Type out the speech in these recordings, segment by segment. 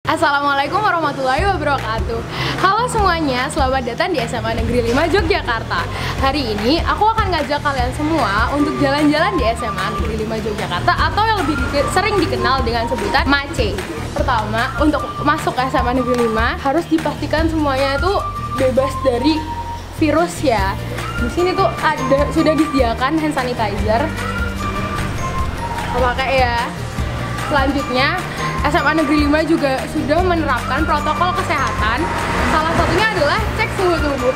Assalamualaikum warahmatullahi wabarakatuh. Halo semuanya, selamat datang di SMA Negeri 5 Yogyakarta. Hari ini aku akan ngajak kalian semua untuk jalan-jalan di SMA Negeri 5 Yogyakarta atau yang lebih sering dikenal dengan sebutan MACE. Pertama, untuk masuk ke SMA Negeri 5 harus dipastikan semuanya itu bebas dari virus ya. Di sini tuh sudah disediakan hand sanitizer. Pakai ya. Selanjutnya, SMA Negeri 5 juga sudah menerapkan protokol kesehatan. Salah satunya adalah cek suhu tubuh.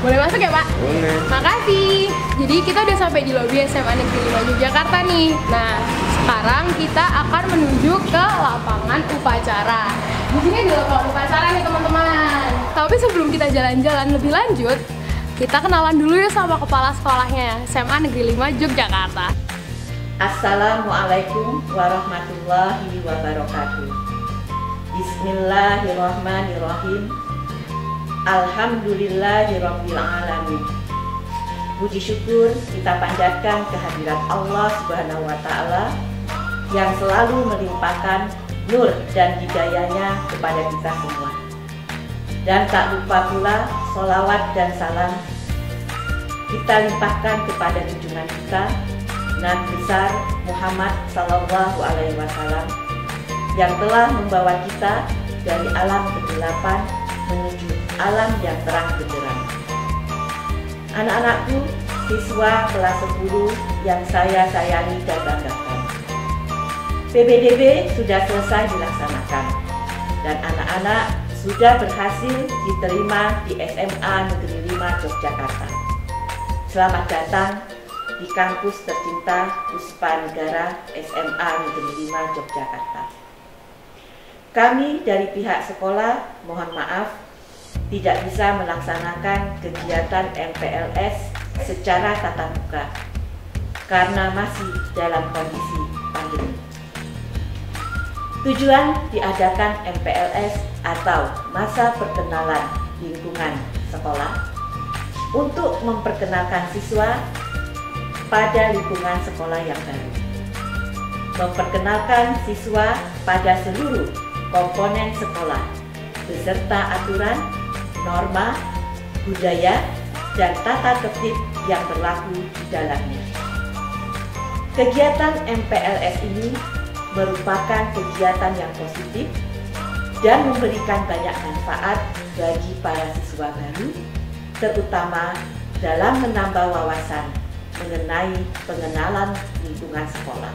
Boleh masuk ya, Pak? Boleh. Makasih. Jadi kita udah sampai di lobi SMA Negeri 5 Yogyakarta nih. Nah, sekarang kita akan menuju ke lapangan upacara. Di sini ada lapangan upacara nih, teman-teman. Tapi sebelum kita jalan-jalan lebih lanjut, kita kenalan dulu ya sama kepala sekolahnya, SMA Negeri 5 Yogyakarta. Assalamualaikum warahmatullahi wabarakatuh. Bismillahirrahmanirrahim. Alhamdulillahirabbil alamin. Puji syukur kita panjatkan kehadirat Allah Subhanahu wa taala yang selalu melimpahkan nur dan hidayahnya kepada kita semua. Dan tak lupa pula sholawat dan salam kita limpahkan kepada junjungan kita Nabi besar Muhammad Sallallahu Alaihi Wasallam yang telah membawa kita dari alam kegelapan menuju alam yang terang benderang. Anak-anakku, siswa kelas 10 yang saya sayangi dan banggakan, PBDB sudah selesai dilaksanakan dan anak-anak sudah berhasil diterima di SMA Negeri 5 Yogyakarta. Selamat datang di kampus tercinta Puspa Negara SMA Negeri 5 Yogyakarta. Kami dari pihak sekolah mohon maaf tidak bisa melaksanakan kegiatan MPLS secara tatap muka karena masih dalam kondisi pandemi. Tujuan diadakan MPLS atau masa perkenalan lingkungan sekolah untuk memperkenalkan siswa pada lingkungan sekolah yang baru, memperkenalkan siswa pada seluruh komponen sekolah beserta aturan, norma, budaya, dan tata tertib yang berlaku di dalamnya. Kegiatan MPLS ini merupakan kegiatan yang positif dan memberikan banyak manfaat bagi para siswa baru, terutama dalam menambah wawasan mengenai pengenalan lingkungan sekolah.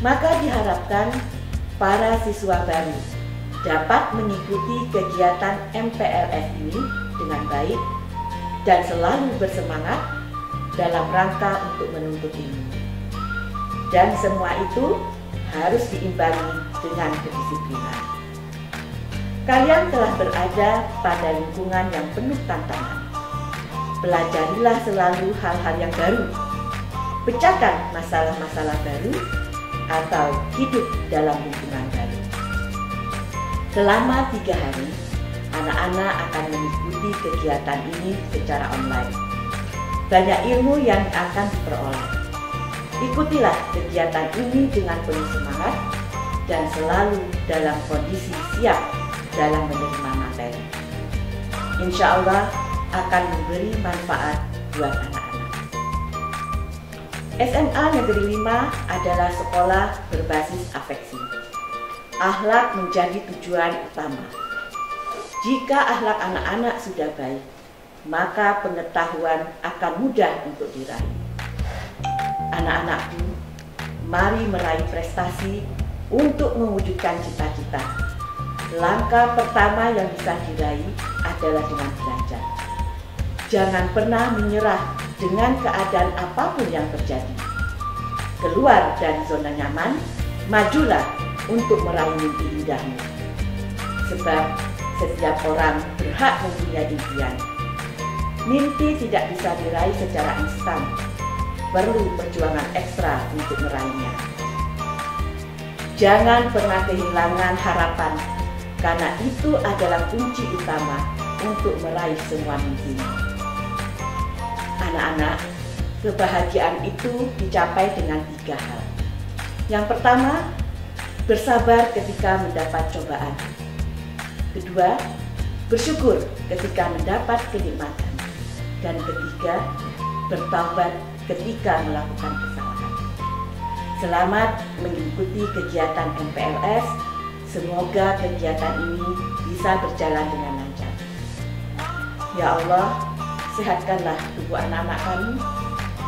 Maka diharapkan para siswa baru dapat mengikuti kegiatan MPLS ini dengan baik dan selalu bersemangat dalam rangka untuk menuntut ilmu. Dan semua itu harus diimbangi dengan kedisiplinan. Kalian telah berada pada lingkungan yang penuh tantangan. Pelajarilah selalu hal-hal yang baru. Pecahkan masalah-masalah baru atau hidup dalam lingkungan baru. Selama 3 hari, anak-anak akan mengikuti kegiatan ini secara online. Banyak ilmu yang akan diperoleh. Ikutilah kegiatan ini dengan penuh semangat dan selalu dalam kondisi siap dalam menerima materi. Insya Allah akan memberi manfaat buat anak-anak. SMA Negeri 5 adalah sekolah berbasis afeksi. Akhlak menjadi tujuan utama. Jika akhlak anak-anak sudah baik, maka pengetahuan akan mudah untuk diraih. Anak-anakku, mari meraih prestasi untuk mewujudkan cita-cita. Langkah pertama yang bisa diraih adalah dengan belajar. Jangan pernah menyerah dengan keadaan apapun yang terjadi. Keluar dari zona nyaman, majulah untuk meraih mimpi indahmu. Sebab setiap orang berhak mempunyai impian. Mimpi tidak bisa diraih secara instan. Perlu perjuangan ekstra untuk meraihnya. Jangan pernah kehilangan harapan, karena itu adalah kunci utama untuk meraih semua mimpi. Anak-anak, kebahagiaan itu dicapai dengan 3 hal. Yang pertama, bersabar ketika mendapat cobaan. Kedua, bersyukur ketika mendapat kenikmatan. Dan ketiga, bertaubat ketika melakukan kesalahan. Selamat mengikuti kegiatan MPLS. Semoga kegiatan ini bisa berjalan dengan lancar. Ya Allah, sehatkanlah tubuh anak-anak kami,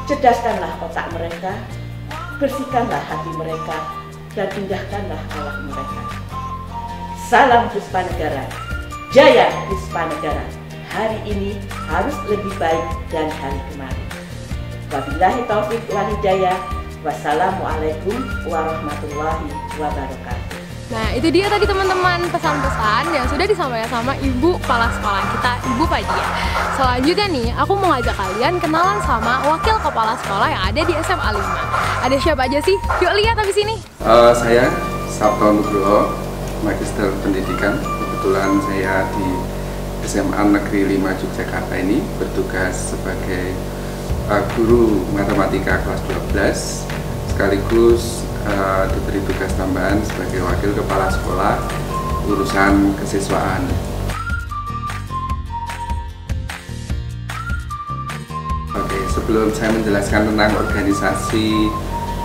cerdaskanlah otak mereka, bersihkanlah hati mereka, dan indahkanlah akhlak mereka. Salam Puspa Negara, Jaya Puspa Negara. Hari ini harus lebih baik dari hari kemarin. Wabillahi taufiq wal hidayah. Wassalamualaikum warahmatullahi wabarakatuh. Nah, itu dia tadi teman-teman pesan-pesan yang sudah disampaikan sama Ibu Kepala Sekolah kita, Ibu Fadia. Selanjutnya nih, aku mau ngajak kalian kenalan sama Wakil Kepala Sekolah yang ada di SMA 5. Ada siapa aja sih? Yuk lihat habis ini. Saya Sabto Nugroho, Magister Pendidikan. Kebetulan saya di SMA Negeri 5 Yogyakarta ini bertugas sebagai guru matematika kelas 12, sekaligus diberi tugas tambahan sebagai wakil kepala sekolah urusan kesiswaan. Oke, sebelum saya menjelaskan tentang organisasi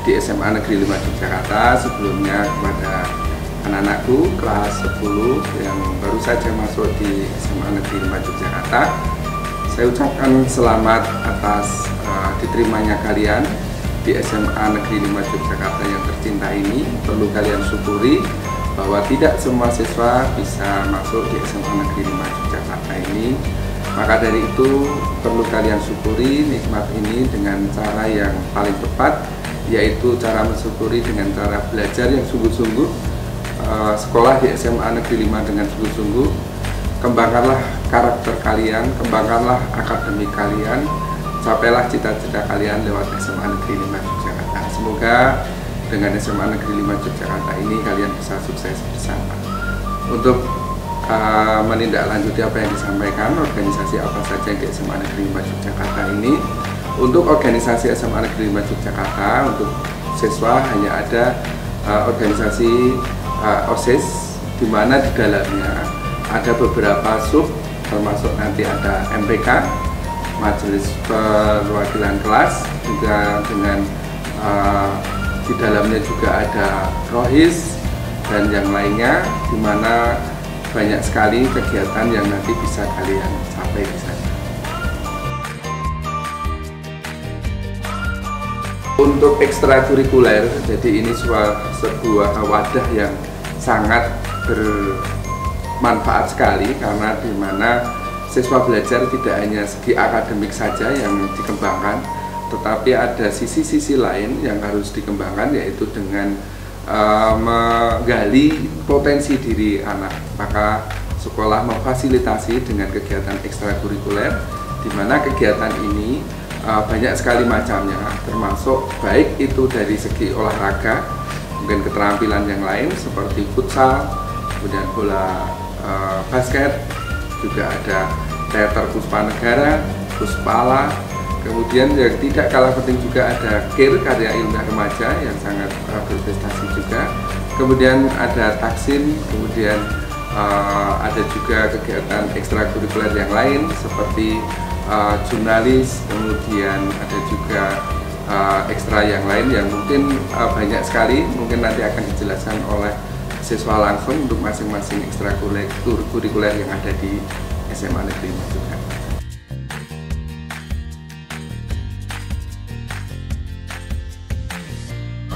di SMA Negeri 5 Yogyakarta, sebelumnya kepada anak-anakku kelas 10 yang baru saja masuk di SMA Negeri 5 Yogyakarta, saya ucapkan selamat atas diterimanya kalian di SMA Negeri 5 Yogyakarta yang tercinta ini. Perlu kalian syukuri bahwa tidak semua siswa bisa masuk di SMA Negeri 5 Yogyakarta ini. Maka dari itu perlu kalian syukuri nikmat ini dengan cara yang paling tepat, yaitu cara mensyukuri dengan cara belajar yang sungguh-sungguh. Sekolah di SMA Negeri 5 dengan sungguh-sungguh. Kembangkanlah karakter kalian, kembangkanlah akademik kalian, capailah cita-cita kalian lewat SMA Negeri 5 Yogyakarta. Semoga dengan SMA Negeri 5 Yogyakarta ini kalian bisa sukses bersama. Untuk menindaklanjuti apa yang disampaikan, organisasi apa saja di SMA Negeri 5 Yogyakarta ini. Untuk organisasi SMA Negeri 5 Yogyakarta, untuk siswa hanya ada organisasi OSIS, di mana di dalamnya ada beberapa sub, termasuk nanti ada MPK, Majelis Perwakilan Kelas, juga dengan di dalamnya juga ada Rohis dan yang lainnya, di mana banyak sekali kegiatan yang nanti bisa kalian capai di sana. Untuk ekstrakurikuler, jadi ini sebuah wadah yang sangat bermanfaat sekali, karena di mana siswa belajar tidak hanya segi akademik saja yang dikembangkan, tetapi ada sisi-sisi lain yang harus dikembangkan, yaitu dengan menggali potensi diri anak. Maka sekolah memfasilitasi dengan kegiatan ekstrakurikuler, di mana kegiatan ini banyak sekali macamnya, termasuk baik itu dari segi olahraga, mungkin keterampilan yang lain seperti futsal, kemudian bola basket, juga ada teater Puspa Negara, Puspala, kemudian yang tidak kalah penting juga ada KIR, karya ilmiah remaja yang sangat berprestasi juga, kemudian ada Taksin, kemudian ada juga kegiatan ekstrakurikuler yang lain seperti jurnalis, kemudian ada juga ekstra yang lain yang mungkin banyak sekali, mungkin nanti akan dijelaskan oleh siswa langsung untuk masing-masing ekstrakurikuler yang ada di SMA Negeri 5 Yogyakarta.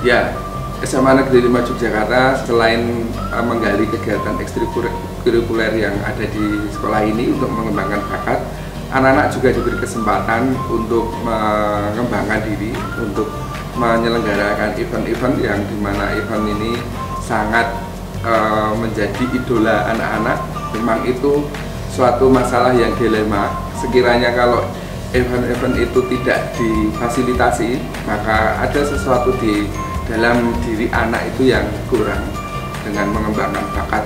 Ya, SMA Negeri 5 Yogyakarta selain menggali kegiatan ekstrakurikuler yang ada di sekolah ini untuk mengembangkan bakat, anak-anak juga diberi kesempatan untuk mengembangkan diri, untuk menyelenggarakan event-event yang dimana event ini sangat menjadi idola anak-anak. Memang itu suatu masalah yang dilema. Sekiranya kalau event-event itu tidak difasilitasi, maka ada sesuatu di dalam diri anak itu yang kurang dengan mengembangkan bakat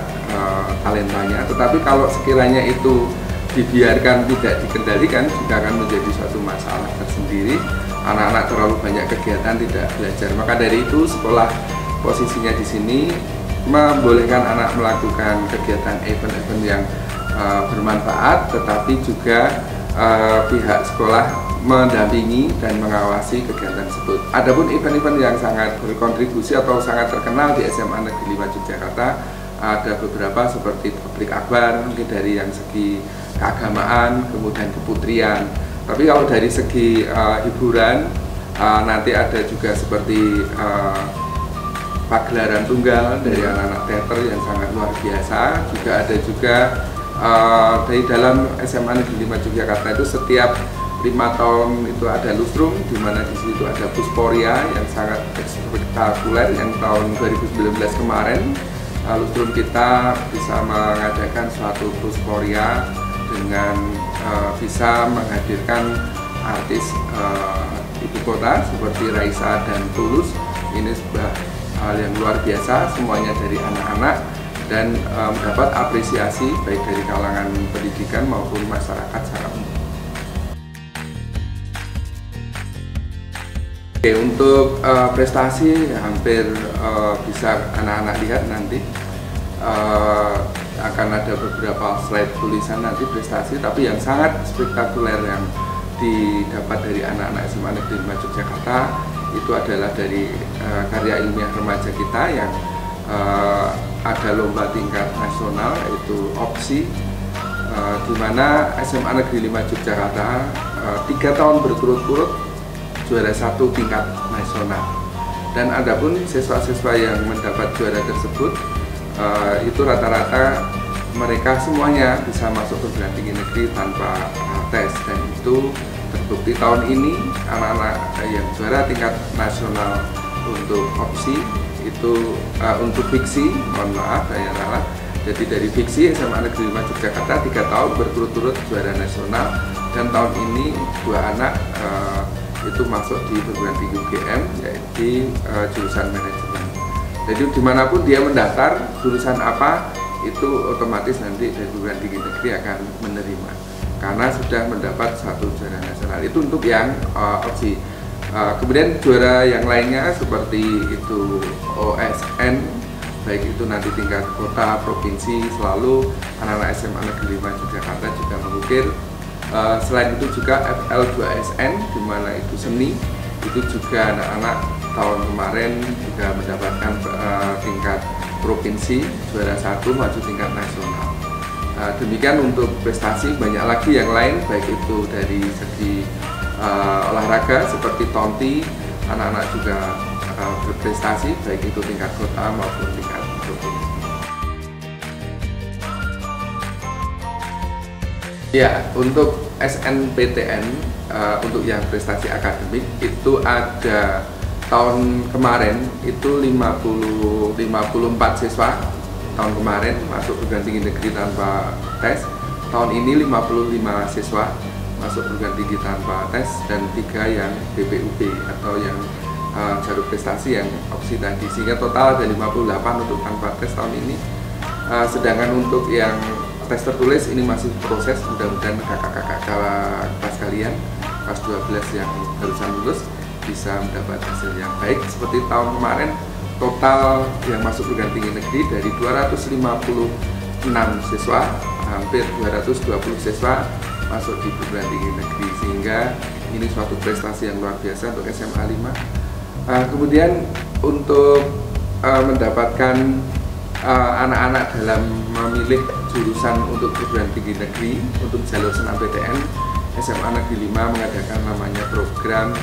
talentanya. Tetapi kalau sekiranya itu dibiarkan tidak dikendalikan, juga akan menjadi suatu masalah tersendiri. anak-anak terlalu banyak kegiatan tidak belajar. Maka dari itu sekolah posisinya di sini membolehkan anak melakukan kegiatan event-event yang bermanfaat, tetapi juga pihak sekolah mendampingi dan mengawasi kegiatan tersebut. Adapun event-event yang sangat berkontribusi atau sangat terkenal di SMA Negeri 5 Yogyakarta ada beberapa seperti tablik akbar, mungkin dari yang segi keagamaan, kemudian keputrian. Tapi kalau dari segi hiburan nanti ada juga seperti pagelaran tunggal dari anak-anak teater yang sangat luar biasa. Juga ada juga dari dalam SMA Negeri 5 Yogyakarta itu setiap 5 tahun itu ada lustrum, di mana di situ ada Pusporia yang sangat spektakuler yang tahun 2019 kemarin. Lustrum kita bisa mengadakan suatu Pusporia dengan bisa menghadirkan artis ibu kota seperti Raisa dan Tulus. Ini sebuah hal yang luar biasa, semuanya dari anak-anak dan mendapat apresiasi baik dari kalangan pendidikan maupun masyarakat secara umum. Oke, untuk prestasi hampir bisa anak-anak lihat nanti akan ada beberapa slide tulisan nanti prestasi, tapi yang sangat spektakuler yang didapat dari anak-anak SMA Negeri 5 Yogyakarta itu adalah dari karya ilmiah remaja kita yang ada lomba tingkat nasional yaitu OPSI, di mana SMA Negeri 5 Yogyakarta 3 tahun berturut-turut juara 1 tingkat nasional. Dan adapun siswa-siswa yang mendapat juara tersebut itu rata-rata mereka semuanya bisa masuk perguruan tinggi negeri tanpa tes, dan itu terbukti tahun ini anak-anak yang juara tingkat nasional untuk OPSI itu untuk fiksi, mohon maaf saya ralat. Jadi dari fiksi SMA Negeri 5 Yogyakarta 3 tahun berturut-turut juara nasional, dan tahun ini 2 anak itu masuk di perguruan tinggi UGM yaitu jurusan manajemen. Jadi dimanapun dia mendaftar jurusan apa itu otomatis nanti dari perguruan tinggi negeri akan menerima karena sudah mendapat 1 juara nasional. Itu untuk yang OPSI. Kemudian juara yang lainnya seperti itu OSN, baik itu nanti tingkat kota, provinsi, selalu anak-anak SMA Negeri 5 Yogyakarta juga mengukir. Selain itu juga FL2SN, di mana itu seni, itu juga anak-anak tahun kemarin juga mendapatkan tingkat provinsi, juara 1 maju tingkat nasional. Demikian untuk prestasi, banyak lagi yang lain, baik itu dari segi olahraga seperti tonti, anak-anak juga berprestasi, baik itu tingkat kota maupun tingkat provinsi. Ya, untuk SNPTN untuk yang prestasi akademik itu ada tahun kemarin itu 54 siswa tahun kemarin masuk perguruan tinggi negeri tanpa tes. Tahun ini 55 siswa masuk perguruan tinggi tanpa tes dan 3 yang BPUB atau yang jalur prestasi yang OPSI tadi, sehingga total ada 58 untuk tanpa tes tahun ini. Sedangkan untuk yang tes tertulis ini masih proses, mudah-mudahan kakak-kakak kelas kalian kelas 12 yang barusan lulus bisa mendapat hasil yang baik seperti tahun kemarin. Total yang masuk perguruan tinggi negeri dari 256 siswa, hampir 220 siswa masuk di perguruan tinggi negeri, sehingga ini suatu prestasi yang luar biasa untuk SMA 5. Kemudian untuk mendapatkan anak-anak dalam memilih jurusan untuk perguruan tinggi negeri untuk jalur SNMPTN, SMA Negeri 5 mengadakan namanya program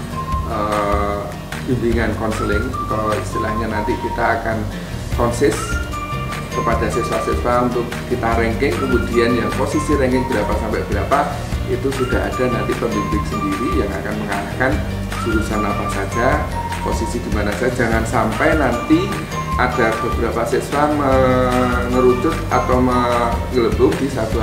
bimbingan konseling, atau istilahnya nanti kita akan konsis kepada siswa-siswa untuk kita ranking, kemudian yang posisi ranking berapa sampai berapa itu sudah ada nanti pembimbing sendiri yang akan mengarahkan jurusan apa saja, posisi di mana saja. Jangan sampai nanti ada beberapa siswa mengerucut atau menggelembung di satu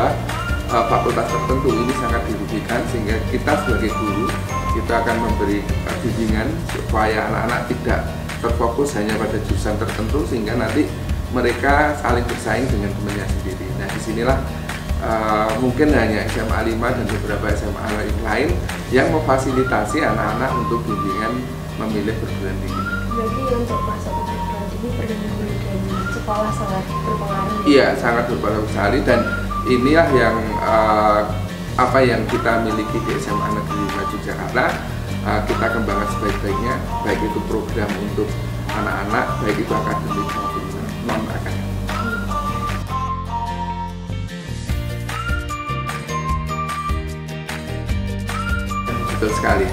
fakultas tertentu. Ini sangat dirugikan, sehingga kita sebagai guru kita akan memberi bimbingan supaya anak-anak tidak terfokus hanya pada jurusan tertentu, sehingga nanti mereka saling bersaing dengan temannya sendiri. Nah, disinilah mungkin hanya SMA 5 dan beberapa SMA lain yang memfasilitasi anak-anak untuk bimbingan memilih perguruan tinggi. Berarti untuk masuk ke perguruan tinggi perlindungan dari sekolah sangat berpengaruh. Iya, sangat berpengaruh sekali, dan inilah yang apa yang kita miliki di SMA Negeri 5 Yogyakarta, kita kembangkan sebaik-baiknya, baik itu program untuk anak-anak, baik itu akademik maupun non-akademik. Betul sekali.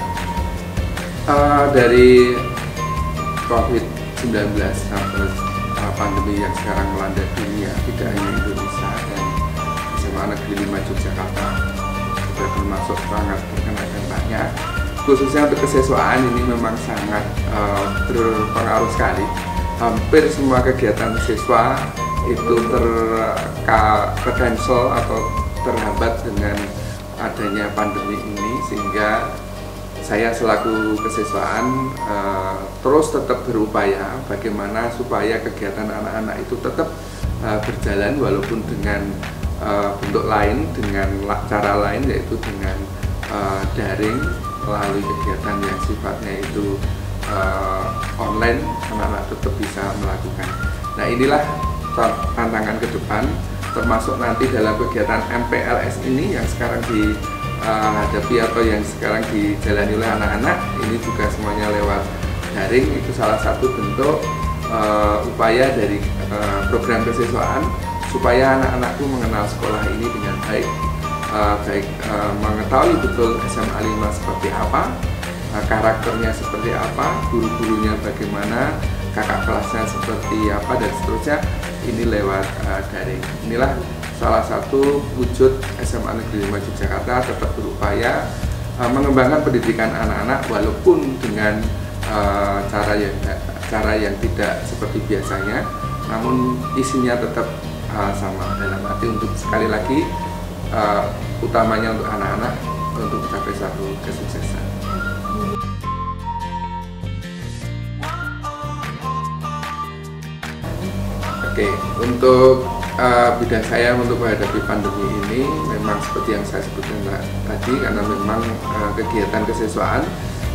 Dari COVID-19 sampai pandemi yang sekarang melanda dunia, tidak hanya Indonesia, dan SMA Negeri 5 Yogyakarta sudah termasuk sangat terkena dampaknya. Khususnya untuk kesiswaan ini memang sangat berpengaruh sekali. Hampir semua kegiatan siswa itu tercancel atau terhambat dengan adanya pandemi ini, sehingga saya selaku kesiswaan terus tetap berupaya bagaimana supaya kegiatan anak-anak itu tetap berjalan walaupun dengan bentuk lain, dengan cara lain, yaitu dengan daring melalui kegiatan yang sifatnya itu online, anak-anak tetap bisa melakukan. Nah, inilah tantangan ke depan, termasuk nanti dalam kegiatan MPLS ini yang sekarang dihadapi atau yang sekarang dijalani oleh anak-anak, ini juga semuanya lewat daring. Itu salah satu bentuk upaya dari program kesiswaan supaya anak-anakku mengenal sekolah ini dengan baik, mengetahui betul SMA 5 seperti apa, karakternya seperti apa, guru-gurunya bagaimana, kakak kelasnya seperti apa, dan seterusnya. Ini lewat daring. Inilah salah satu wujud SMA Negeri 5 Yogyakarta tetap berupaya mengembangkan pendidikan anak-anak walaupun dengan cara yang tidak seperti biasanya, namun isinya tetap sama, dalam arti untuk sekali lagi utamanya untuk anak-anak untuk mencapai satu kesuksesan. Oke, untuk bidang saya untuk menghadapi pandemi ini memang seperti yang saya sebutkan tadi, karena memang kegiatan kesiswaan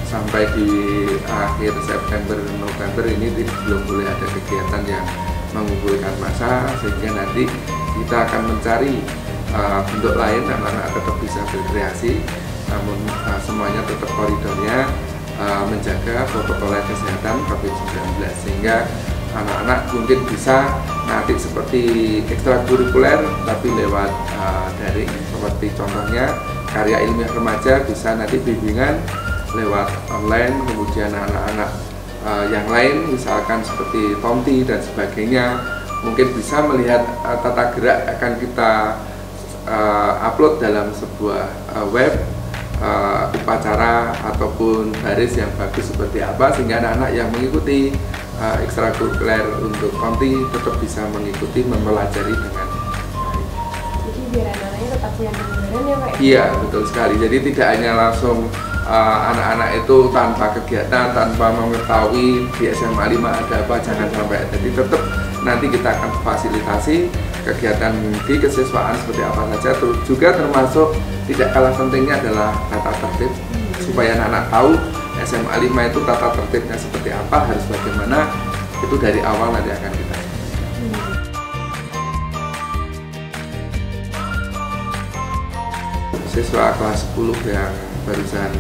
sampai di akhir September November ini belum boleh ada kegiatan yang mengumpulkan massa, sehingga nanti kita akan mencari bentuk lain anak-anak tetap bisa berkreasi, namun semuanya tetap koridornya menjaga protokol kesehatan COVID-19, sehingga anak-anak mungkin bisa nanti seperti ekstrakurikuler tapi lewat daring, seperti contohnya karya ilmiah remaja bisa nanti bimbingan lewat online, kemudian anak-anak yang lain misalkan seperti Tomti dan sebagainya mungkin bisa melihat tata gerak akan kita upload dalam sebuah web upacara ataupun baris yang bagus seperti apa, sehingga anak-anak yang mengikuti ekstrakurikuler untuk Tomti tetap bisa mengikuti, mempelajari dengan baik. Jadi biar anak-anaknya tetap siap pembelajaran ya Pak? Iya, betul sekali. Jadi tidak hanya langsung anak-anak itu tanpa kegiatan, tanpa mengetahui di SMA 5 ada apa, jangan sampai. Jadi tetap nanti kita akan fasilitasi kegiatan di kesiswaan seperti apa saja, juga termasuk tidak kalah pentingnya adalah tata tertib, supaya anak-anak tahu SMA 5 itu tata tertibnya seperti apa, harus bagaimana, itu dari awal nanti akan kita siswa kelas 10 yang barusan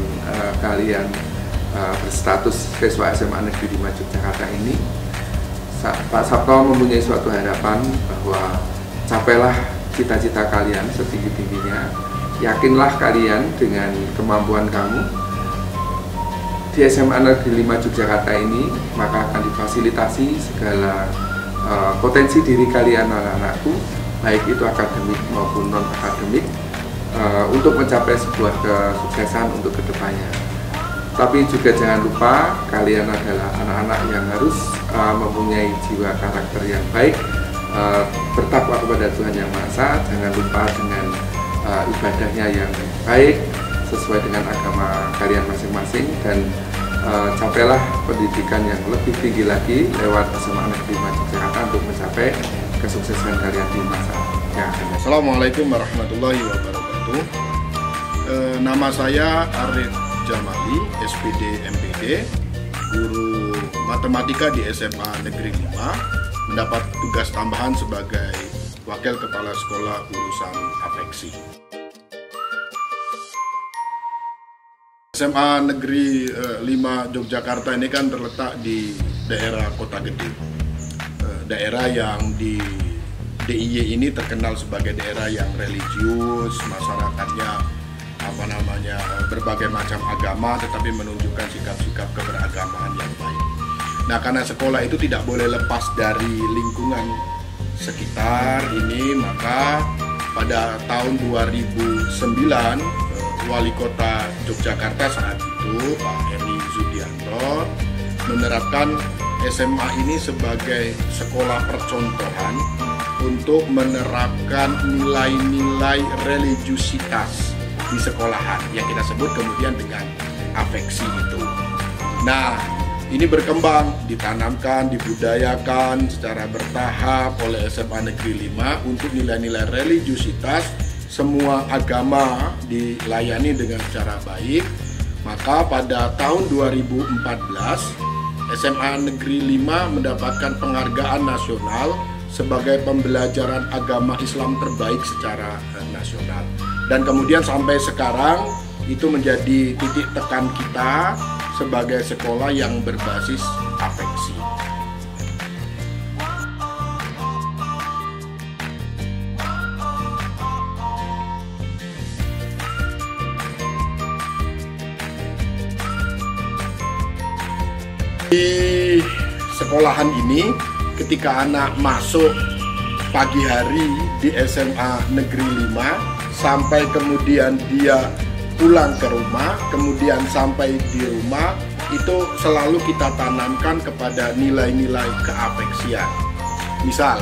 kalian berstatus siswa SMA Negeri 5 Yogyakarta ini, Pak Sabto mempunyai suatu harapan bahwa capailah cita-cita kalian setinggi-tingginya, yakinlah kalian dengan kemampuan kamu di SMA Negeri 5 Yogyakarta ini, maka akan difasilitasi segala potensi diri kalian anak-anakku, baik itu akademik maupun non-akademik, untuk mencapai sebuah kesuksesan untuk kedepannya. Tapi juga jangan lupa kalian adalah anak-anak yang harus mempunyai jiwa karakter yang baik, bertakwa kepada Tuhan Yang Maha Esa, jangan lupa dengan ibadahnya yang baik sesuai dengan agama kalian masing-masing, dan capailah pendidikan yang lebih tinggi lagi lewat SMA Negeri 5 Yogyakarta untuk mencapai kesuksesan kalian di masa Yogyakarta. Assalamualaikum warahmatullahi wabarakatuh. Nama saya Arif Jamali, SPD MPD, guru matematika di SMA Negeri 5, mendapat tugas tambahan sebagai Wakil Kepala Sekolah Urusan Afeksi. SMA Negeri 5 Yogyakarta ini kan terletak di daerah Kota Gede, daerah yang di DIY ini terkenal sebagai daerah yang religius, masyarakatnya berbagai macam agama, tetapi menunjukkan sikap-sikap keberagamaan yang baik. Nah, karena sekolah itu tidak boleh lepas dari lingkungan sekitar ini, maka pada tahun 2009 Wali Kota Yogyakarta saat itu, Pak Heri Zudianto, menerapkan SMA ini sebagai sekolah percontohan untuk menerapkan nilai-nilai religiusitas di sekolahan yang kita sebut kemudian dengan afeksi itu. Nah, ini berkembang, ditanamkan, dibudayakan secara bertahap oleh SMA Negeri 5 untuk nilai-nilai religiusitas, semua agama dilayani dengan cara baik. Maka pada tahun 2014 SMA Negeri 5 mendapatkan penghargaan nasional sebagai pembelajaran agama Islam terbaik secara nasional. Dan kemudian sampai sekarang itu menjadi titik tekan kita sebagai sekolah yang berbasis afeksi. Di sekolahan ini, ketika anak masuk pagi hari di SMA Negeri 5 sampai kemudian dia pulang ke rumah, kemudian sampai di rumah, itu selalu kita tanamkan kepada nilai-nilai keafeksian. Misal,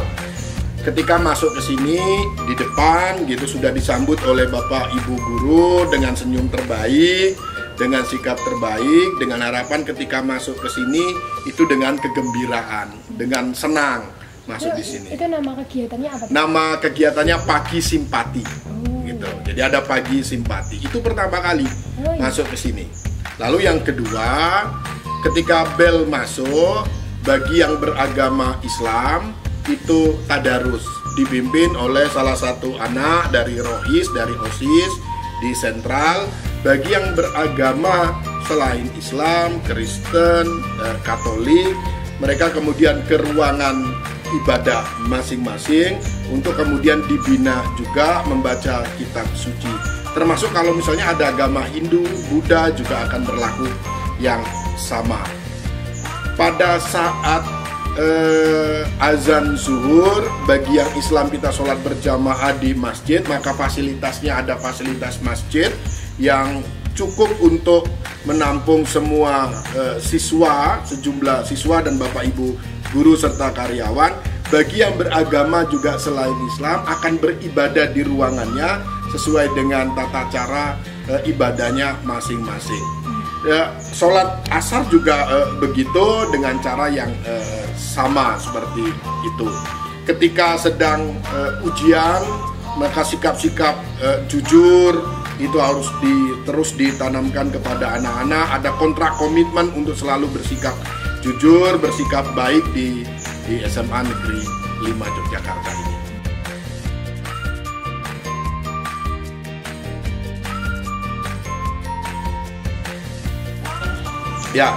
ketika masuk ke sini di depan gitu sudah disambut oleh Bapak Ibu guru dengan senyum terbaik, dengan sikap terbaik, dengan harapan ketika masuk ke sini itu dengan kegembiraan, dengan senang masuk di sini. Itu nama kegiatannya apa? Nama kegiatannya Pagi Simpati. Gitu. Jadi ada Pagi Simpati. Itu pertama kali masuk ke sini. Lalu yang kedua, ketika bel masuk, bagi yang beragama Islam itu tadarus, dipimpin oleh salah satu anak dari Rohis, dari OSIS di Sentral. Bagi yang beragama selain Islam, Kristen, Katolik, mereka kemudian ke ruangan ibadah masing-masing untuk kemudian dibina juga membaca kitab suci. Termasuk kalau misalnya ada agama Hindu, Buddha juga akan berlaku yang sama. Pada saat azan zuhur, bagi yang Islam kita sholat berjamaah di masjid, maka fasilitasnya ada fasilitas masjid yang cukup untuk menampung semua siswa, sejumlah siswa dan Bapak Ibu guru serta karyawan. Bagi yang beragama juga selain Islam akan beribadah di ruangannya sesuai dengan tata cara ibadahnya masing-masing. Sholat asar juga begitu dengan cara yang sama seperti itu. Ketika sedang ujian, maka sikap-sikap jujur itu harus terus ditanamkan kepada anak-anak. Ada kontrak komitmen untuk selalu bersikap jujur, bersikap baik di SMA Negeri 5 Yogyakarta ini. Ya,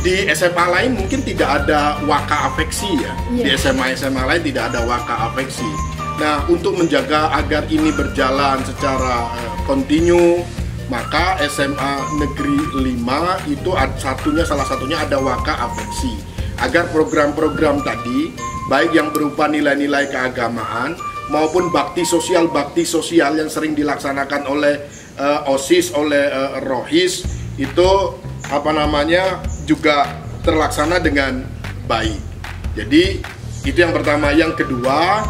di SMA lain mungkin tidak ada waka afeksi ya. Di SMA lain tidak ada waka afeksi. Nah, untuk menjaga agar ini berjalan secara kontinu, maka SMA Negeri 5 itu salah satunya ada waka afeksi. Agar program-program tadi, baik yang berupa nilai-nilai keagamaan maupun bakti sosial yang sering dilaksanakan oleh OSIS, oleh Rohis, itu juga terlaksana dengan baik. Jadi itu yang pertama. Yang kedua,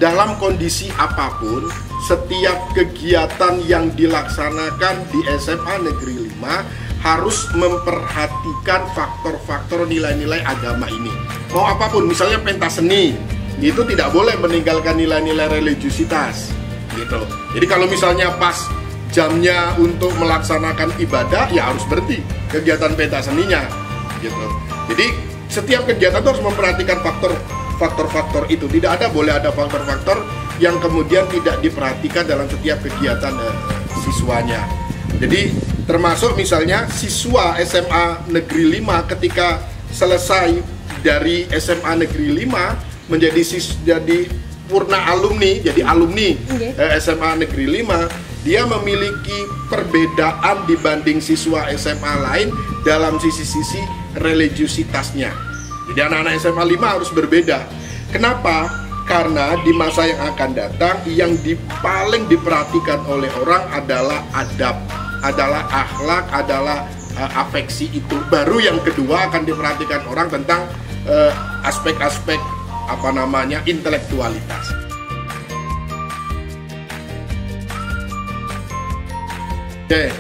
dalam kondisi apapun, setiap kegiatan yang dilaksanakan di SMA Negeri 5 harus memperhatikan faktor-faktor nilai-nilai agama ini. Mau apapun, misalnya pentas seni, itu tidak boleh meninggalkan nilai-nilai religiusitas gitu. Jadi kalau misalnya pas jamnya untuk melaksanakan ibadah, ya harus berhenti kegiatan pentas seninya gitu. Jadi setiap kegiatan itu harus memperhatikan faktor-faktor itu. Tidak boleh ada faktor-faktor yang kemudian tidak diperhatikan dalam setiap kegiatan siswanya. Jadi termasuk misalnya siswa SMA Negeri 5 ketika selesai dari SMA Negeri 5 jadi purna alumni, jadi alumni SMA Negeri 5, dia memiliki perbedaan dibanding siswa SMA lain dalam sisi-sisi religiusitasnya. Jadi anak-anak SMA 5 harus berbeda. Kenapa? Karena di masa yang akan datang yang paling diperhatikan oleh orang adalah adab, adalah akhlak, adalah afeksi itu. Baru yang kedua akan diperhatikan orang tentang aspek-aspek intelektualitas. Oke,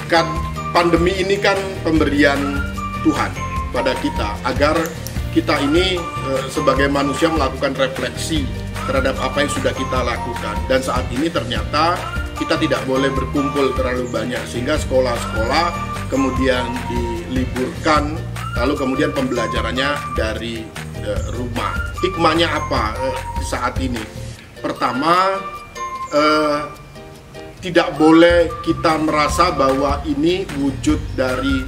kan pandemi ini kan pemberian Tuhan pada kita agar kita ini sebagai manusia melakukan refleksi terhadap apa yang sudah kita lakukan. Dan saat ini ternyata kita tidak boleh berkumpul terlalu banyak, sehingga sekolah-sekolah kemudian diliburkan, lalu kemudian pembelajarannya dari rumah. Hikmahnya apa saat ini? Pertama, tidak boleh kita merasa bahwa ini wujud dari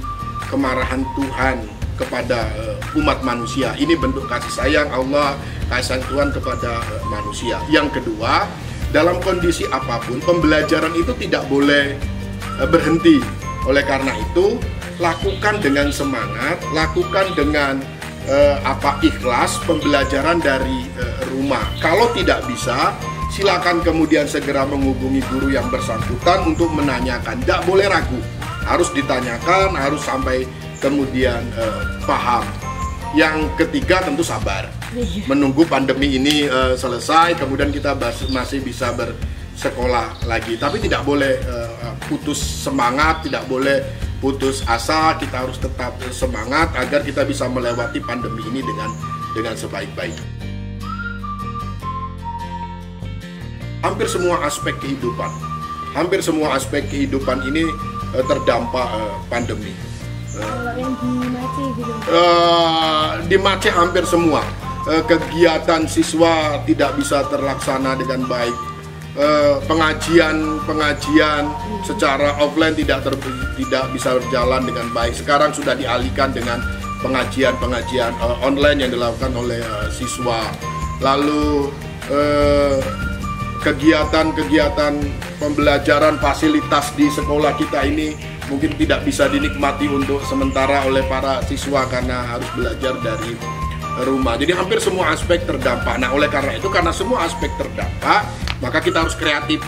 kemarahan Tuhan kepada umat manusia. Ini bentuk kasih sayang Allah, kasih sayang Tuhan kepada manusia. Yang kedua, dalam kondisi apapun, pembelajaran itu tidak boleh berhenti. Oleh karena itu, lakukan dengan semangat, lakukan dengan ikhlas pembelajaran dari rumah. Kalau tidak bisa, silakan kemudian segera menghubungi guru yang bersangkutan untuk menanyakan. Tidak boleh ragu, harus ditanyakan, harus sampai kemudian paham. Yang ketiga tentu sabar, menunggu pandemi ini selesai, kemudian kita masih bisa bersekolah lagi. Tapi tidak boleh putus semangat, tidak boleh putus asa. Kita harus tetap semangat agar kita bisa melewati pandemi ini dengan sebaik-baiknya. Hampir semua aspek kehidupan ini terdampak pandemi. Kalau yang di Mace gitu? Di Mace hampir semua kegiatan siswa tidak bisa terlaksana dengan baik. Pengajian secara offline tidak bisa berjalan dengan baik. Sekarang sudah dialihkan dengan pengajian online yang dilakukan oleh siswa. Lalu kegiatan pembelajaran fasilitas di sekolah kita ini mungkin tidak bisa dinikmati untuk sementara oleh para siswa karena harus belajar dari rumah. Jadi hampir semua aspek terdampak. Nah, oleh karena itu, karena semua aspek terdampak, maka kita harus kreatif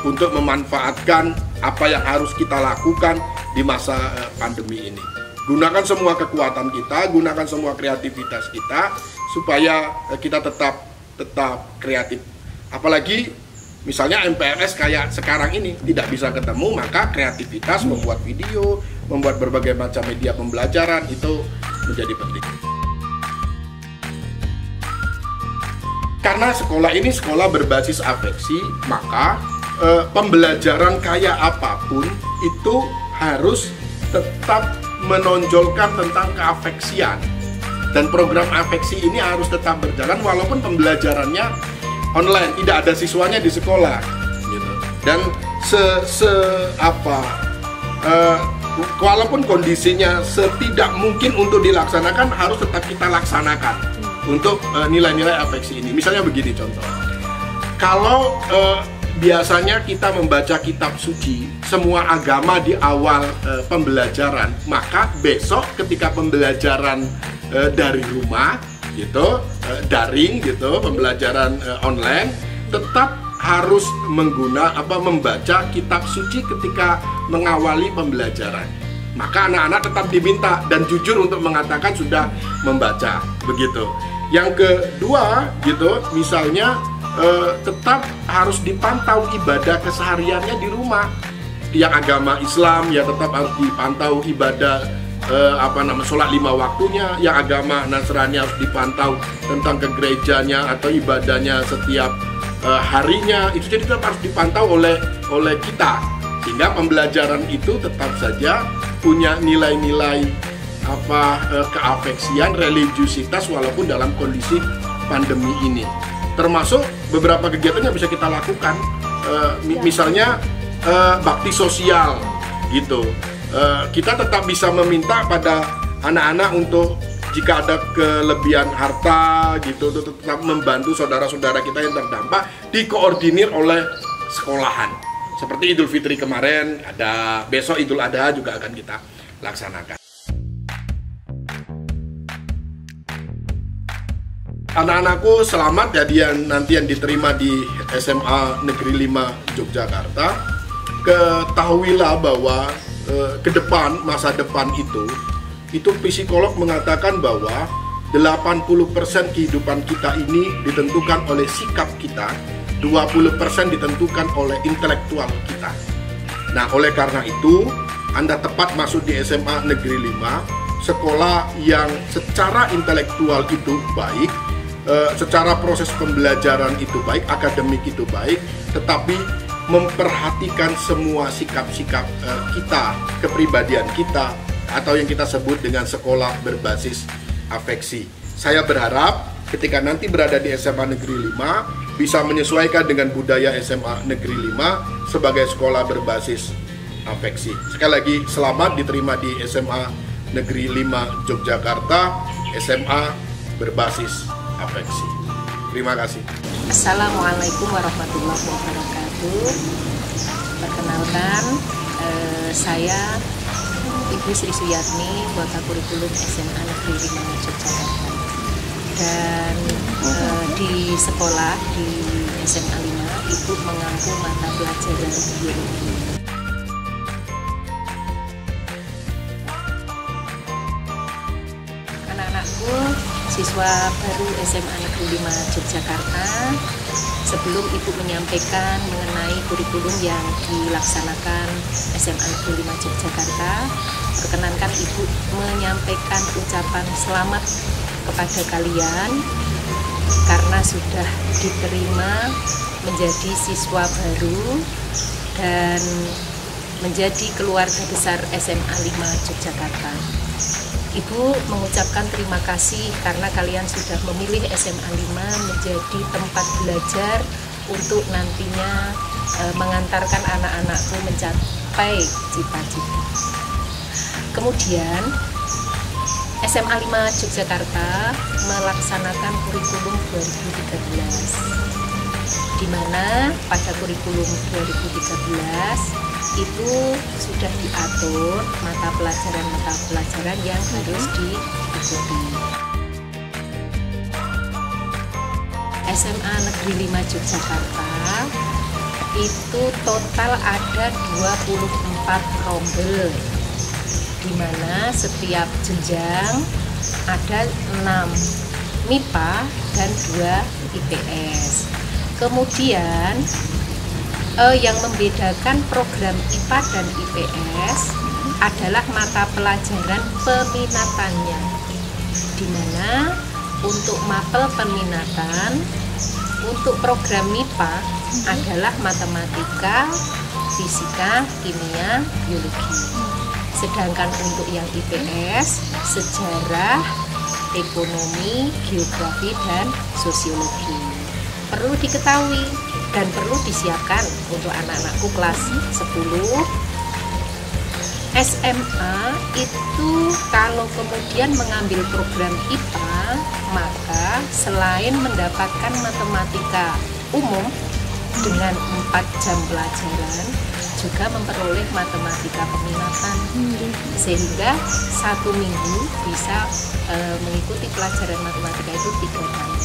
untuk memanfaatkan apa yang harus kita lakukan di masa pandemi ini. Gunakan semua kekuatan kita, gunakan semua kreativitas kita supaya kita tetap kreatif. Apalagi misalnya MPLS kayak sekarang ini tidak bisa ketemu, maka kreativitas membuat video, membuat berbagai macam media pembelajaran itu menjadi penting. Karena sekolah ini sekolah berbasis afeksi, maka pembelajaran kayak apapun itu harus tetap menonjolkan tentang keafeksian. Dan program afeksi ini harus tetap berjalan walaupun pembelajarannya online, tidak ada siswanya di sekolah gitu. Dan walaupun kondisinya setidak mungkin untuk dilaksanakan, harus tetap kita laksanakan untuk nilai-nilai afeksi ini. Misalnya begini contoh, kalau biasanya kita membaca kitab suci semua agama di awal pembelajaran, maka besok ketika pembelajaran dari rumah gitu, daring gitu, pembelajaran online, tetap harus membaca kitab suci ketika mengawali pembelajaran. Maka anak-anak tetap diminta dan jujur untuk mengatakan sudah membaca, begitu. Yang kedua gitu, misalnya tetap harus dipantau ibadah kesehariannya di rumah. Yang agama Islam ya tetap harus dipantau ibadah sholat 5 waktunya, yang agama Nasrani harus dipantau tentang ke gerejanya atau ibadahnya setiap harinya, itu jadi tetap harus dipantau oleh kita, sehingga pembelajaran itu tetap saja punya nilai-nilai keafeksian, religiusitas walaupun dalam kondisi pandemi ini. Termasuk beberapa kegiatan yang bisa kita lakukan, misalnya bakti sosial gitu. Kita tetap bisa meminta pada anak-anak untuk jika ada kelebihan harta gitu, tetap membantu saudara-saudara kita yang terdampak, dikoordinir oleh sekolahan. Seperti Idul Fitri kemarin, ada besok Idul Adha juga akan kita laksanakan. Anak-anakku selamat ya, nanti yang diterima di SMA Negeri 5 Yogyakarta. Ketahuilah bahwa ke depan, masa depan itu psikolog mengatakan bahwa 80% kehidupan kita ini ditentukan oleh sikap kita, 20% ditentukan oleh intelektual kita. Nah, oleh karena itu, Anda tepat masuk di SMA Negeri 5, sekolah yang secara intelektual itu baik, secara proses pembelajaran itu baik, akademik itu baik, tetapi memperhatikan semua sikap-sikap kita, kepribadian kita, atau yang kita sebut dengan sekolah berbasis afeksi. Saya berharap ketika nanti berada di SMA Negeri 5 bisa menyesuaikan dengan budaya SMA Negeri 5 sebagai sekolah berbasis afeksi. Sekali lagi selamat diterima di SMA Negeri 5 Yogyakarta, SMA berbasis afeksi. Terima kasih. Assalamualaikum warahmatullahi wabarakatuh. Perkenalkan, saya Ibu Sri Suyatmi, kuota kurikulum SMA Negeri 5 Yogyakarta. Dan di sekolah di SMA 5, Ibu mengampu mata pelajaran biologi. Anak-anakku siswa baru SMA Negeri 5 Yogyakarta, sebelum Ibu menyampaikan mengenai kurikulum yang dilaksanakan SMA Negeri 5 Yogyakarta, perkenankan Ibu menyampaikan ucapan selamat kepada kalian karena sudah diterima menjadi siswa baru dan menjadi keluarga besar SMA 5 Yogyakarta. Ibu mengucapkan terima kasih karena kalian sudah memilih SMA 5 menjadi tempat belajar untuk nantinya mengantarkan anak-anakku mencapai cita-cita. Kemudian SMA 5 Yogyakarta melaksanakan kurikulum 2013, di mana pada kurikulum 2013 itu sudah diatur mata pelajaran yang harus diikuti. SMA Negeri 5 Yogyakarta itu total ada 24 rombel, di mana setiap jenjang ada 6 MIPA dan 2 IPS. Kemudian yang membedakan program IPA dan IPS adalah mata pelajaran peminatannya, di mana untuk mapel peminatan untuk program MIPA adalah matematika, fisika, kimia, biologi. Sedangkan untuk yang IPS sejarah, ekonomi, geografi, dan sosiologi. Perlu diketahui dan perlu disiapkan untuk anak-anakku kelas 10 SMA itu kalau kemudian mengambil program IPA, maka selain mendapatkan matematika umum dengan 4 jam pelajaran, juga memperoleh matematika peminatan, sehingga 1 minggu bisa mengikuti pelajaran matematika itu 3 kali.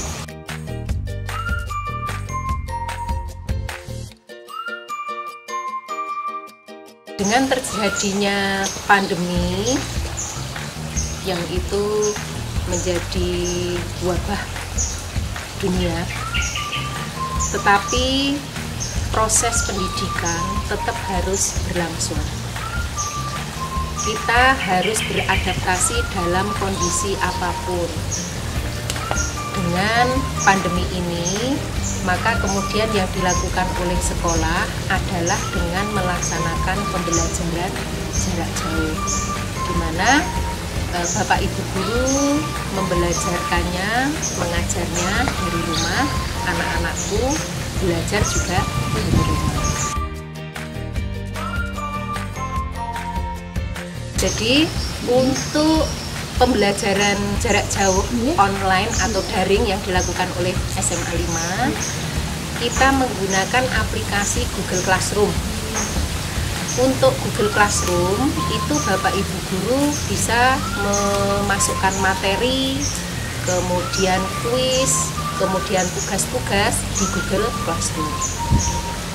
Dengan terjadinya pandemi yang itu menjadi wabah dunia, tetapi proses pendidikan tetap harus berlangsung. kita harus beradaptasi dalam kondisi apapun. Dengan pandemi ini, maka kemudian yang dilakukan oleh sekolah adalah dengan melaksanakan pembelajaran jarak jauh, di mana Bapak Ibu guru membelajarkannya, mengajarnya dari rumah, anak-anakku belajar juga dari rumah. Jadi untuk pembelajaran jarak jauh online atau daring yang dilakukan oleh SMA 5, kita menggunakan aplikasi Google Classroom. Untuk Google Classroom itu Bapak Ibu guru bisa memasukkan materi, kemudian kuis, kemudian tugas-tugas di Google Classroom.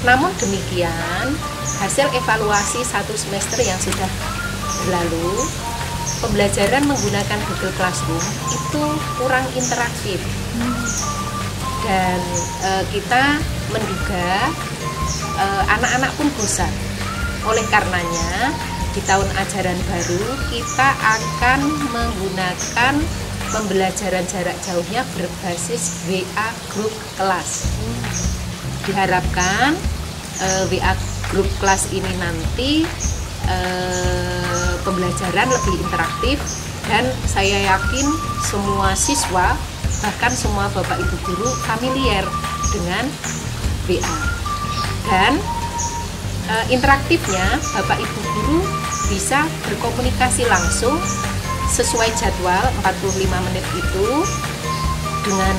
Namun demikian, hasil evaluasi 1 semester yang sudah berlalu, pembelajaran menggunakan Google Classroom itu kurang interaktif, dan kita menduga anak-anak pun bosan. Oleh karenanya, di tahun ajaran baru kita akan menggunakan pembelajaran jarak jauhnya berbasis WA Group Kelas. Diharapkan WA Group Kelas ini nanti pembelajaran lebih interaktif, dan saya yakin semua siswa, bahkan semua Bapak Ibu guru familiar dengan WA. Dan interaktifnya Bapak Ibu guru bisa berkomunikasi langsung sesuai jadwal 45 menit itu, dengan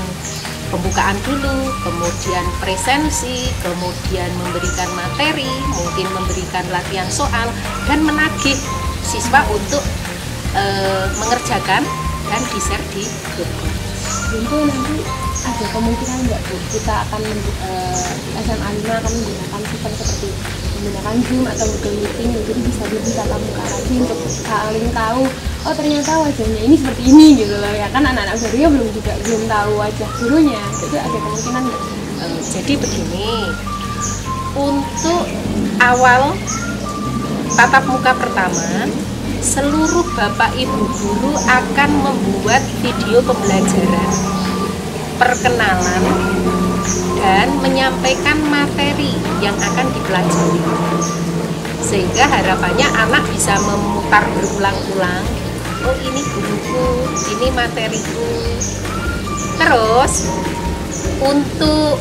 pembukaan dulu, kemudian presensi, kemudian memberikan materi, mungkin memberikan latihan soal, dan menagih siswa untuk mengerjakan dan di-share di grup. Tentu nanti ada kemungkinan nggak Bu, kita akan SMA 5 akan menggunakan sistem seperti menggunakan Zoom atau Google Meeting, jadi bisa lebih tatap muka lagi untuk saling tahu, oh ternyata wajahnya ini seperti ini gitu loh ya kan, anak-anak barunya belum tahu wajah gurunya, itu ada kemungkinan nggak? Jadi begini, untuk awal tatap muka pertama, seluruh Bapak Ibu guru akan membuat video pembelajaran, perkenalan, dan menyampaikan materi yang akan dipelajari, sehingga harapannya anak bisa memutar berulang-ulang, oh ini guruku, ini materiku. Terus untuk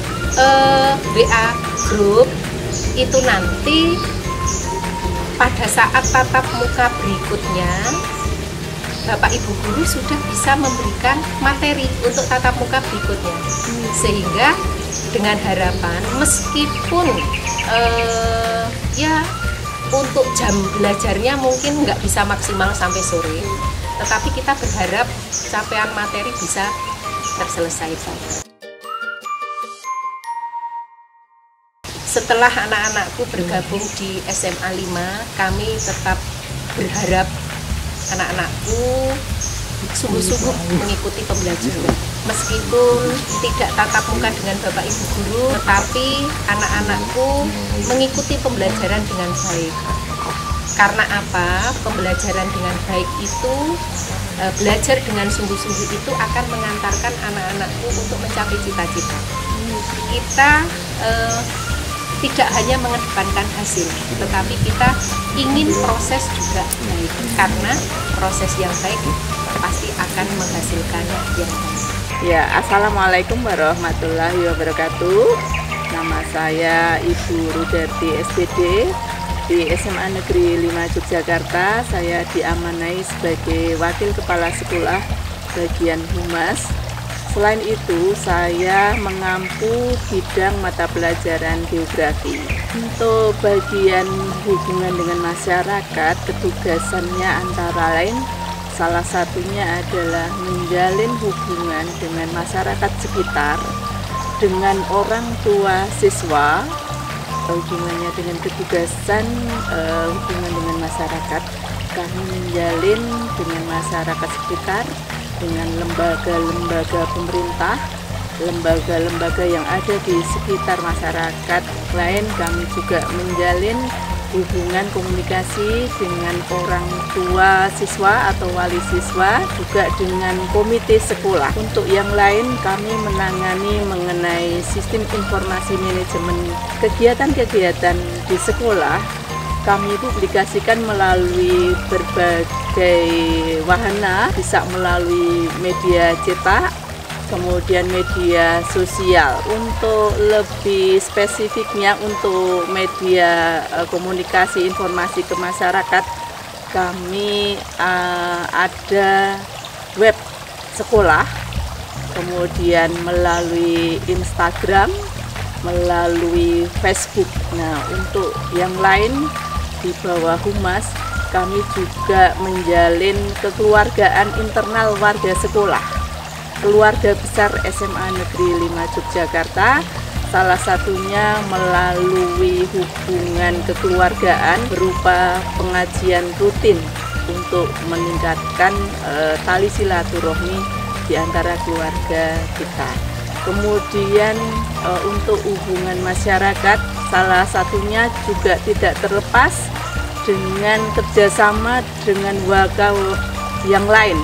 WA Group itu nanti pada saat tatap muka berikutnya, Bapak Ibu guru sudah bisa memberikan materi untuk tatap muka berikutnya, sehingga dengan harapan meskipun ya untuk jam belajarnya mungkin nggak bisa maksimal sampai sore, tetapi kita berharap capaian materi bisa terselesaikan. Setelah anak-anakku bergabung di SMA 5, kami tetap berharap anak-anakku sungguh-sungguh mengikuti pembelajaran. Meskipun tidak tatap muka dengan Bapak Ibu guru, tetapi anak-anakku mengikuti pembelajaran dengan baik. Karena apa? Pembelajaran dengan baik itu, belajar dengan sungguh-sungguh itu akan mengantarkan anak-anakku untuk mencapai cita-cita. Kita tidak hanya mengedepankan hasil, tetapi kita ingin proses juga baik, karena proses yang baik pasti akan menghasilkan yang baik. Ya, Assalamualaikum warahmatullahi wabarakatuh. Nama saya Ibu Rudarti SPD di SMA Negeri 5 Yogyakarta. Saya diamanai sebagai Wakil Kepala Sekolah bagian Humas. Selain itu, saya mengampu bidang mata pelajaran geografi. Untuk bagian hubungan dengan masyarakat, petugasannya antara lain salah satunya adalah menjalin hubungan dengan masyarakat sekitar, dengan orang tua siswa, hubungannya dengan petugasan hubungan dengan masyarakat. Kami menjalin dengan masyarakat sekitar, dengan lembaga-lembaga pemerintah, lembaga-lembaga yang ada di sekitar masyarakat lain. Kami juga menjalin hubungan komunikasi dengan orang tua siswa atau wali siswa, juga dengan komite sekolah. Untuk yang lain kami menangani mengenai sistem informasi manajemen kegiatan-kegiatan di sekolah. Kami publikasikan melalui berbagai wahana, bisa melalui media cetak, kemudian media sosial. Untuk lebih spesifiknya untuk media komunikasi informasi ke masyarakat, kami ada web sekolah, kemudian melalui Instagram, melalui Facebook. Nah, untuk yang lain di bawah Humas, kami juga menjalin kekeluargaan internal warga sekolah. Keluarga besar SMA Negeri 5 Yogyakarta, salah satunya melalui hubungan kekeluargaan berupa pengajian rutin untuk meningkatkan tali silaturahmi di antara keluarga kita. Kemudian untuk hubungan masyarakat, salah satunya juga tidak terlepas dengan kerjasama dengan waga yang lain,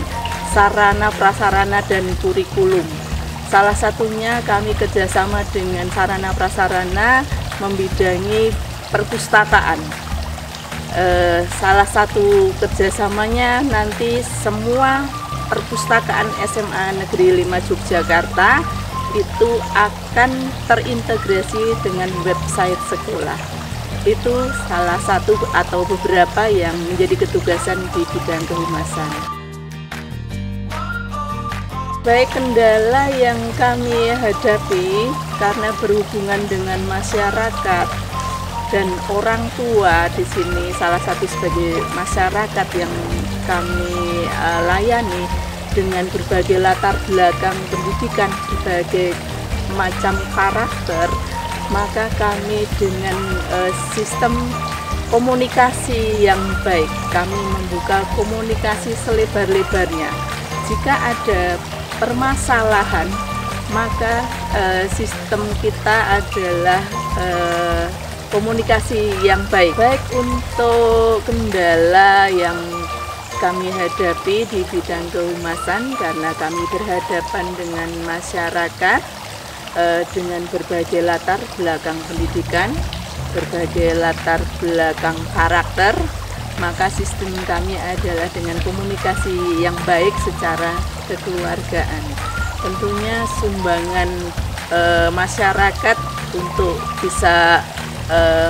sarana prasarana dan kurikulum. Salah satunya kami kerjasama dengan sarana prasarana membidangi perpustakaan. Salah satu kerjasamanya nanti semua perpustakaan SMA Negeri 5 Yogyakarta itu akan terintegrasi dengan website sekolah. Itu salah satu atau beberapa yang menjadi ketugasan di bidang kehumasan. Baik, kendala yang kami hadapi karena berhubungan dengan masyarakat dan orang tua di sini, salah satu sebagai masyarakat yang kami layani dengan berbagai latar belakang pendidikan, berbagai macam karakter, maka kami dengan sistem komunikasi yang baik, kami membuka komunikasi selebar-lebarnya. Jika ada permasalahan, maka sistem kita adalah komunikasi yang baik. Baik untuk kendala yang kami hadapi di bidang kehumasan, karena kami berhadapan dengan masyarakat dengan berbagai latar belakang pendidikan, berbagai latar belakang karakter, maka sistem kami adalah dengan komunikasi yang baik secara kekeluargaan. Tentunya sumbangan masyarakat untuk bisa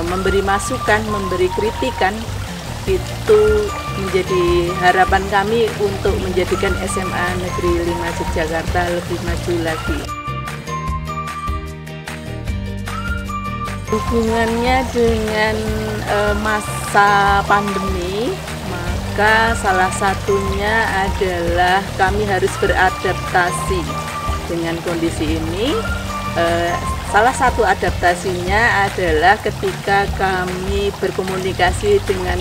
memberi masukan, memberi kritikan, itu menjadi harapan kami untuk menjadikan SMA Negeri 5 Yogyakarta lebih maju lagi. Hubungannya dengan masa pandemi, maka salah satunya adalah kami harus beradaptasi dengan kondisi ini. Salah satu adaptasinya adalah ketika kami berkomunikasi dengan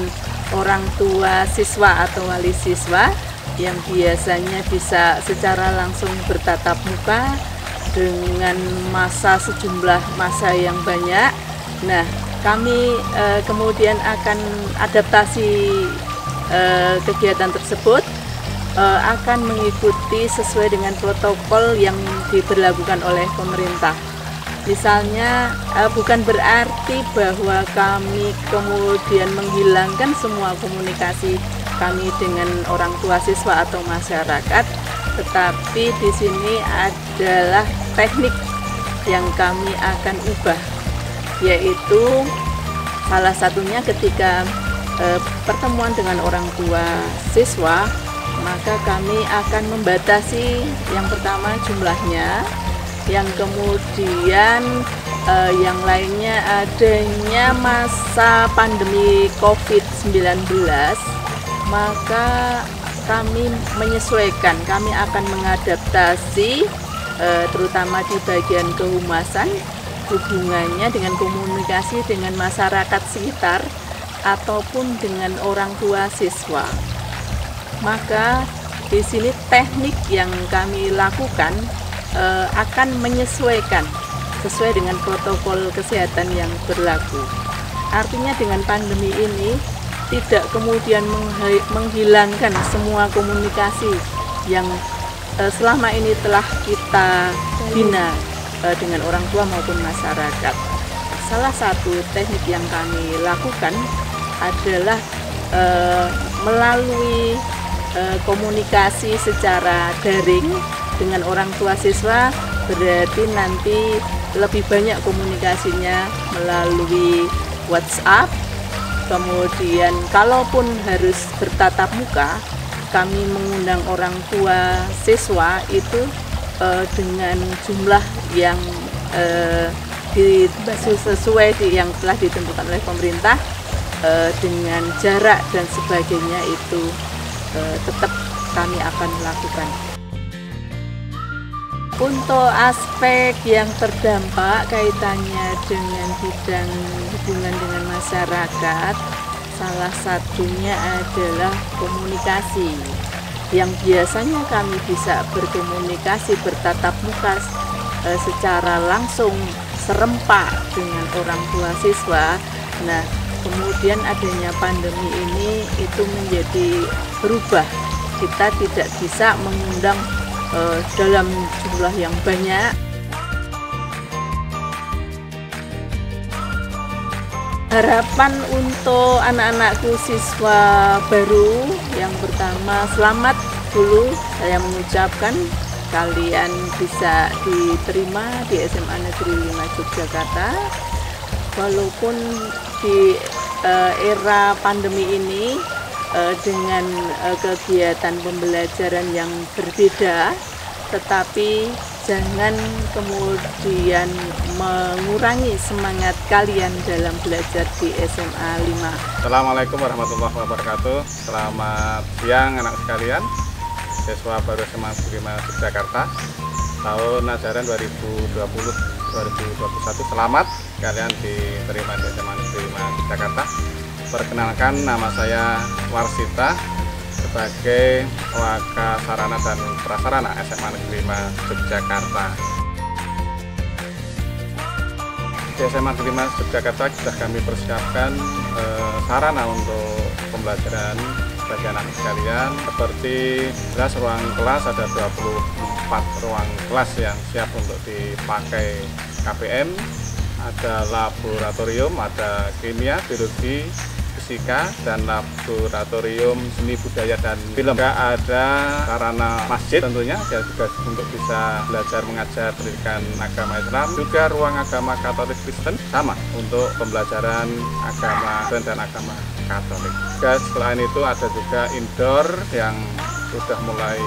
orang tua siswa atau wali siswa yang biasanya bisa secara langsung bertatap muka dengan sejumlah masa yang banyak. Nah, kami kemudian akan adaptasi kegiatan tersebut, akan mengikuti sesuai dengan protokol yang diberlakukan oleh pemerintah. Misalnya bukan berarti bahwa kami kemudian menghilangkan semua komunikasi kami dengan orang tua siswa atau masyarakat, tetapi di sini adalah teknik yang kami akan ubah, yaitu salah satunya ketika pertemuan dengan orang tua siswa, maka kami akan membatasi yang pertama jumlahnya, yang kemudian yang lainnya adanya masa pandemi COVID-19, maka kami menyesuaikan, kami akan mengadaptasi terutama di bagian kehumasan, hubungannya dengan komunikasi dengan masyarakat sekitar ataupun dengan orang tua siswa. Maka di sini teknik yang kami lakukan akan menyesuaikan sesuai dengan protokol kesehatan yang berlaku. artinya dengan pandemi ini tidak kemudian menghilangkan semua komunikasi yang selama ini telah kita bina dengan orang tua maupun masyarakat. Salah satu teknik yang kami lakukan adalah melalui komunikasi secara daring dengan orang tua siswa, berarti nanti lebih banyak komunikasinya melalui WhatsApp. Kemudian kalaupun harus bertatap muka, kami mengundang orang tua siswa itu dengan jumlah yang sesuai yang telah ditentukan oleh pemerintah, dengan jarak dan sebagainya itu tetap kami akan lakukan. Untuk aspek yang terdampak kaitannya dengan bidang hubungan dengan masyarakat, salah satunya adalah komunikasi. Yang biasanya kami bisa berkomunikasi bertatap muka secara langsung serempak dengan orang tua siswa. Nah, kemudian adanya pandemi ini itu menjadi berubah. Kita tidak bisa mengundang dalam jumlah yang banyak. Harapan untuk anak-anakku siswa baru, yang pertama selamat dulu saya mengucapkan, kalian bisa diterima di SMA Negeri 5 Yogyakarta. Walaupun di era pandemi ini dengan kegiatan pembelajaran yang berbeda, tetapi jangan kemudian mengurangi semangat kalian dalam belajar di SMA 5. Assalamualaikum warahmatullahi wabarakatuh. Selamat siang anak sekalian, siswa baru SMA Negeri 5 Yogyakarta tahun ajaran 2020-2021. Selamat kalian diterima di SMA Negeri 5 Yogyakarta. Perkenalkan, nama saya Warsita sebagai Waka Sarana dan Prasarana SMA Negeri 5 Yogyakarta. Di SMA Negeri 5 Yogyakarta sudah kami persiapkan sarana untuk pembelajaran bagi anak sekalian, seperti jelas ruang kelas ada 24 ruang kelas yang siap untuk dipakai KPM, ada laboratorium, ada kimia, biologi, fisika, dan laboratorium seni budaya dan film. Juga ada sarana masjid tentunya juga untuk bisa belajar mengajar pendidikan agama Islam. Juga ruang agama Katolik Kristen sama untuk pembelajaran agama Kristen dan agama Katolik. Juga selain itu ada juga indoor yang sudah mulai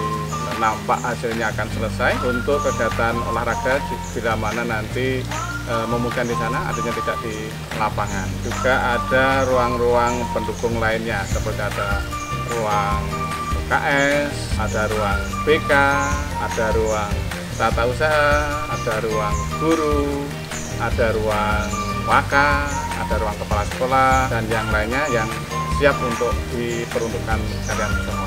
nampak hasilnya akan selesai untuk kegiatan olahraga bila mana nanti memungkinkan di sana, artinya tidak di lapangan. Juga ada ruang-ruang pendukung lainnya seperti ada ruang UKS, ada ruang BK, ada ruang tata usaha, ada ruang guru, ada ruang waka, ada ruang kepala sekolah, dan yang lainnya yang siap untuk diperuntukkan kalian semua.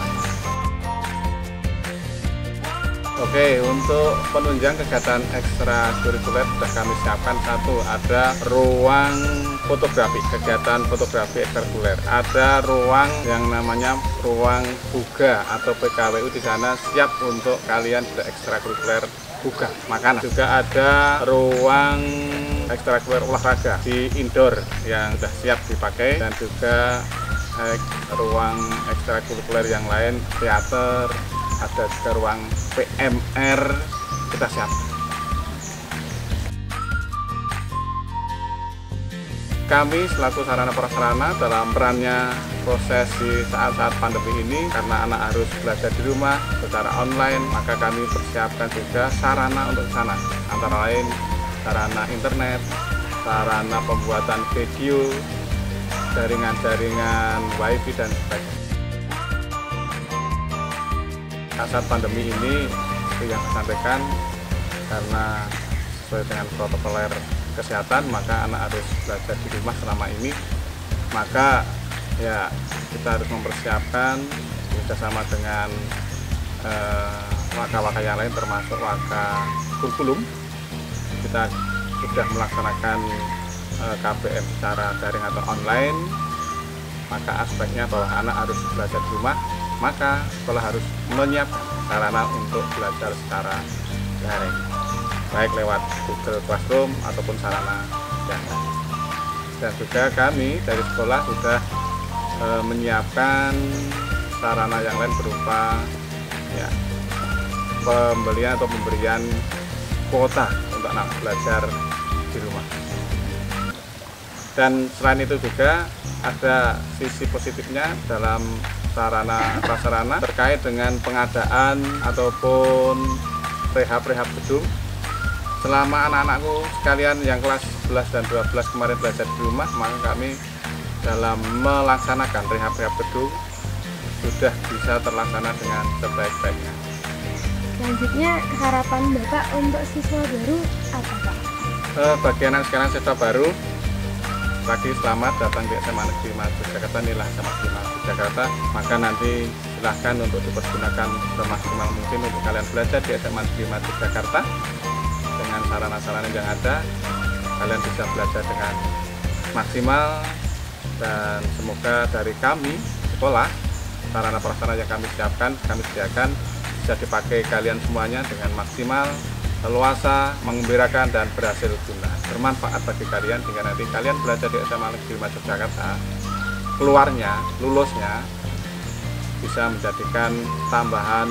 Oke, untuk penunjang kegiatan ekstrakurikuler sudah kami siapkan. Satu, ada ruang fotografi, kegiatan fotografi ekstrakurikuler. Ada ruang yang namanya ruang buga atau PKWU, di sana siap untuk kalian sudah ekstrakurikuler buka makanan. Juga ada ruang ekstrakurikuler olahraga di indoor yang sudah siap dipakai, dan juga ruang ekstrakurikuler yang lain, teater, ada juga ruang PMR, kita siap. Kami selaku sarana prasarana dalam perannya proses di saat-saat pandemi ini, karena anak harus belajar di rumah secara online, maka kami persiapkan juga sarana untuk sana, antara lain sarana internet, sarana pembuatan video, jaringan-jaringan wifi, dan sebagainya. Saat pandemi ini, seperti yang saya sampaikan, karena sesuai dengan protokol kesehatan, maka anak harus belajar di rumah selama ini. Maka ya kita harus mempersiapkan bekerjasama dengan waka-waka yang lain, termasuk waka kurikulum. Kita sudah melaksanakan KBM secara daring atau online, maka aspeknya bahwa anak harus belajar di rumah, maka sekolah harus menyiapkan sarana untuk belajar secara daring, baik lewat Google Classroom ataupun sarana yang lain. Dan juga kami dari sekolah sudah menyiapkan sarana yang lain berupa ya, pembelian atau pemberian kuota untuk anak belajar di rumah. Dan selain itu juga ada sisi positifnya dalam sarana-prasarana terkait dengan pengadaan ataupun rehab gedung. Selama anak-anakku sekalian yang kelas 11 dan 12 kemarin belajar di rumah, maka kami dalam melaksanakan rehab gedung sudah bisa terlaksana dengan sebaik-baiknya. Selanjutnya harapan Bapak untuk siswa baru apa Pak? Bagi anak sekalian siswa baru, lagi selamat datang di SMA Negeri 5 Yogyakarta, inilah SMA Negeri 5 Yogyakarta. Maka nanti silahkan untuk dipergunakan semaksimal mungkin untuk kalian belajar di SMA Negeri 5 Yogyakarta. Dengan sarana-sarana yang ada, kalian bisa belajar dengan maksimal, dan semoga dari kami sekolah, sarana prasarana yang kami siapkan, kami sediakan bisa dipakai kalian semuanya dengan maksimal, leluasa, mengembirakan, dan berhasil guna, bermanfaat bagi kalian hingga nanti kalian belajar di SMA Negeri 5 Yogyakarta, keluarnya, lulusnya bisa menjadikan tambahan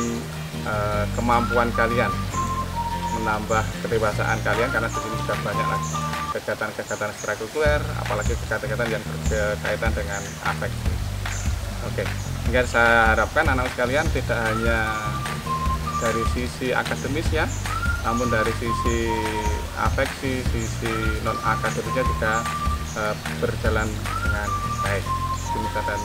kemampuan kalian, menambah kedewasaan kalian, karena di sini sudah banyak lagi kegiatan-kegiatan ekstrakurikuler, apalagi kegiatan-kegiatan yang berkaitan dengan afeksi. Oke, hingga saya harapkan anak sekalian tidak hanya dari sisi akademisnya, namun dari sisi afeksi, sisi non akademisnya juga berjalan dengan baik demi kesehatan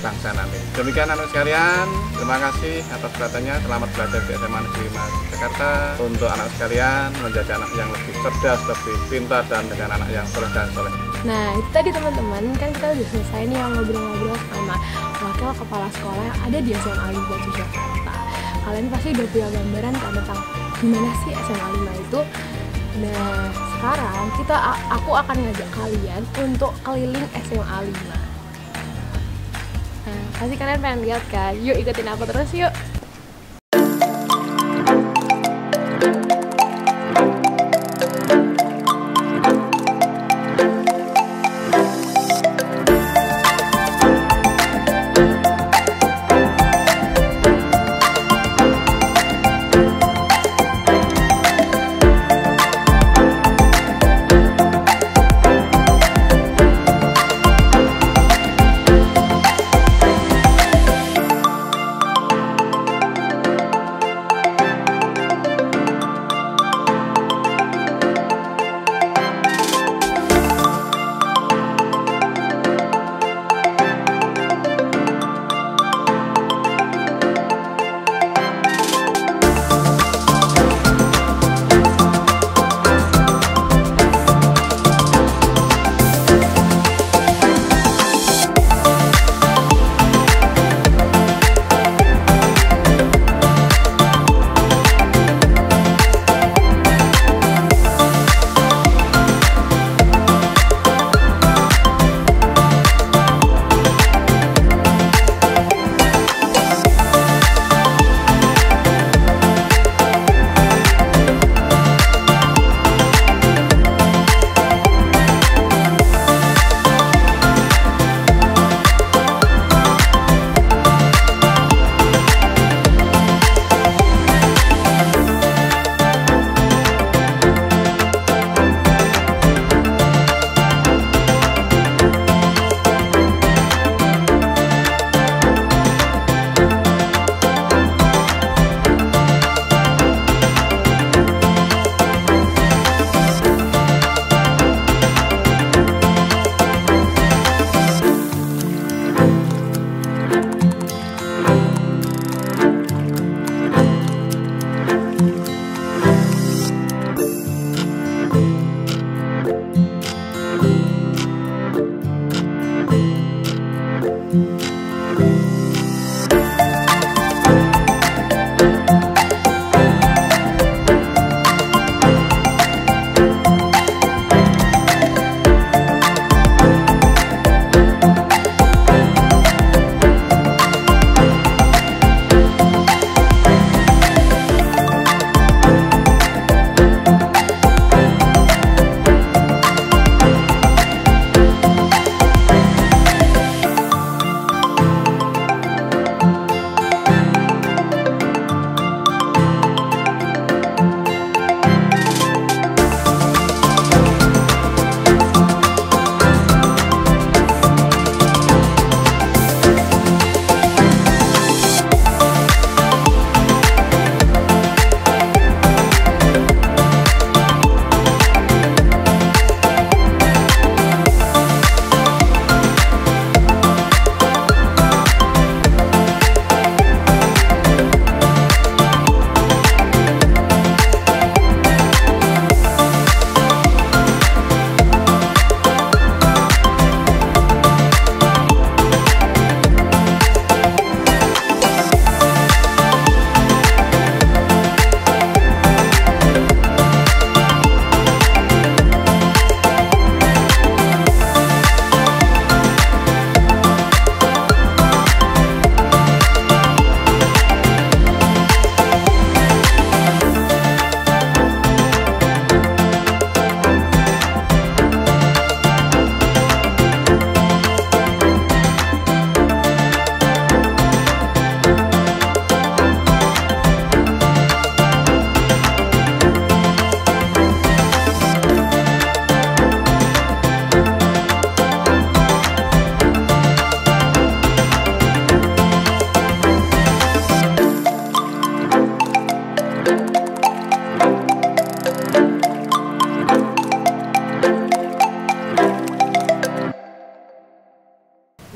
bangsa nanti. Demikian anak sekalian, terima kasih atas perhatiannya. Selamat belajar di SMA Negeri 5 Jakarta. Untuk anak sekalian menjadi anak yang lebih cerdas, lebih pintar, dan dengan anak yang soleh dan soleh. Nah itu tadi teman-teman, kan kita udah selesai nih yang ngobrol-ngobrol sama wakil kepala sekolah yang ada di SMA 5 Yogyakarta. Kalian pasti udah punya gambaran kan tentang gimana sih SMA 5 itu. Nah sekarang aku akan ngajak kalian untuk keliling SMA 5. Nah, pasti kalian pengen lihat kan? Yuk ikutin aku terus yuk.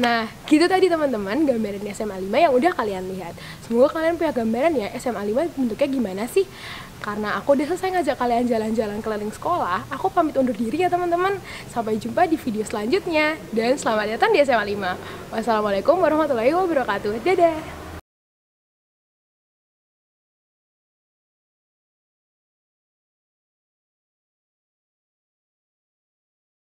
Nah, gitu tadi teman-teman gambaran SMA 5 yang udah kalian lihat. Semoga kalian punya gambaran ya SMA 5 bentuknya gimana sih? Karena aku udah selesai ngajak kalian jalan-jalan keliling sekolah, aku pamit undur diri ya teman-teman. Sampai jumpa di video selanjutnya. Dan selamat datang di SMA 5. Wassalamualaikum warahmatullahi wabarakatuh. Dadah!